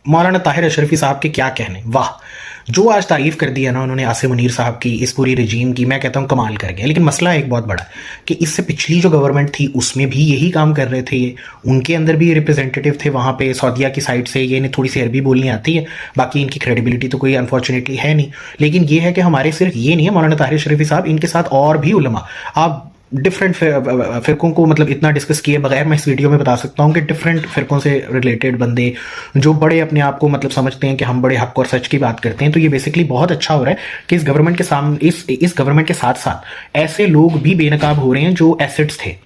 मौलाना ताहिर अशरफी साहब के क्या कहने, वाह, जो आज तारीफ कर दी है ना उन्होंने आसिम मुनीर साहब की, इस पूरी रजीम की, मैं कहता हूँ कमाल कर गया। लेकिन मसला एक बहुत बड़ा है कि इससे पिछली जो गवर्नमेंट थी उसमें भी यही काम कर रहे थे ये, उनके अंदर भी रिप्रेजेंटेटिव थे वहाँ पे सऊदीया की साइड से, ये इन्हें थोड़ी सी अरबी बोलनी आती है, बाकी इनकी क्रेडिबिलिटी तो कोई अनफॉर्चुनेटली है नहीं। लेकिन ये है कि हमारे सिर्फ ये नहीं है मौलाना ताहिर अशरफी साहब, इनके साथ और भी उलमा, आप डिफरेंट फिरकों को मतलब इतना डिस्कस किए बगैर मैं इस वीडियो में बता सकता हूँ कि डिफरेंट फिरकों से रिलेटेड बंदे जो बड़े अपने आप को मतलब समझते हैं कि हम बड़े हक और सच की बात करते हैं, तो ये बेसिकली बहुत अच्छा हो रहा है कि इस गवर्नमेंट के सामने इस गवर्नमेंट के साथ साथ ऐसे लोग भी बेनकाब हो रहे हैं जो एसेट्स थे,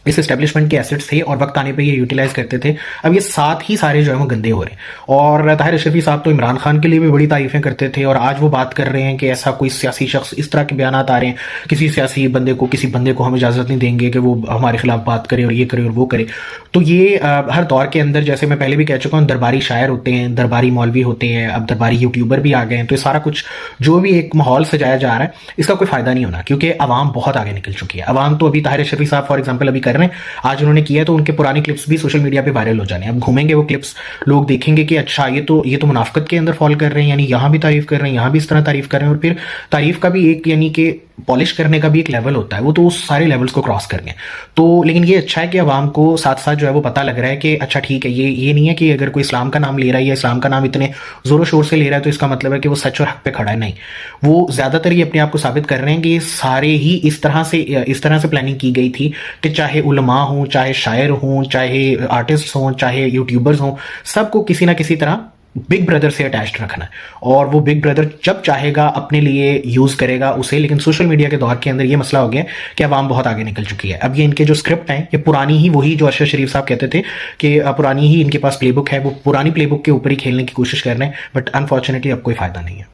इस एस्टेब्लिशमेंट के एसेट्स थे और वक्त आने पे ये यूटिलाइज करते थे, अब ये साथ ही सारे जो है वो गंदे हो रहे हैं। और ताहिर अशरफी साहब तो इमरान खान के लिए भी बड़ी तारीफें करते थे और आज वो बात कर रहे हैं कि ऐसा कोई सियासी शख्स, इस तरह के बयान आ रहे हैं, किसी सियासी बंदे को, किसी बंदे को हम इजाज़त नहीं देंगे कि वो हमारे खिलाफ बात करे और ये करे और वो करे। तो ये हर दौर के अंदर, जैसे मैं पहले भी कह चुका हूँ, दरबारी शायर होते हैं, दरबारी मौलवी होते हैं, अब दरबारी यूट्यूबर भी आ गए हैं, तो ये सारा कुछ जो भी एक माहौल सजाया जा रहा है इसका कोई फायदा नहीं होना, क्योंकि अवाम बहुत आगे निकल चुकी है। अवाम तो अभी ताहिर अशरफी साहब फॉर एग्जाम्पल अभी कर रहे हैं, आज उन्होंने किया तो उनके पुरानी क्लिप्स भी सोशल मीडिया पे वायरल हो जाने, अब घूमेंगे वो क्लिप्स, लोग देखेंगे कि अच्छा ये तो मुनाफिकत के अंदर फॉल कर रहे हैं, यानी यहाँ भी तारीफ कर रहे हैं, यहाँ भी इस तरह तारीफ कर रहे हैं। और फिर तारीफ का भी एक, यानी कि पॉलिश करने का भी एक लेवल होता है, वो तो उस सारे लेवल्स को क्रॉस कर गए। तो लेकिन ये अच्छा है कि अवाम को साथ साथ जो है वो पता लग रहा है कि अच्छा ठीक है, ये नहीं है कि अगर कोई इस्लाम का नाम ले रहा है या इस्लाम का नाम इतने जोरों शोर से ले रहा है तो इसका मतलब है कि वो सच और हक पे खड़ा है, नहीं। वो ज्यादातर ये अपने आप को साबित कर रहे हैं कि ये सारे ही इस तरह से प्लानिंग की गई थी कि चाहे उलमा हों, चाहे शायर हों, चाहे आर्टिस्ट हों, चाहे यूट्यूबर्स हों, सबको किसी ना किसी तरह बिग ब्रदर से अटैच्ड रखना है और वो बिग ब्रदर जब चाहेगा अपने लिए यूज करेगा उसे। लेकिन सोशल मीडिया के दौर के अंदर ये मसला हो गया कि अवाम बहुत आगे निकल चुकी है। अब ये इनके जो स्क्रिप्ट हैं ये पुरानी ही, वही जो अरशद शरीफ साहब कहते थे कि पुरानी ही इनके पास प्लेबुक है, वो पुरानी प्लेबुक के ऊपर ही खेलने की कोशिश कर रहे हैं, बट अनफॉर्चुनेटली अब कोई फायदा नहीं है।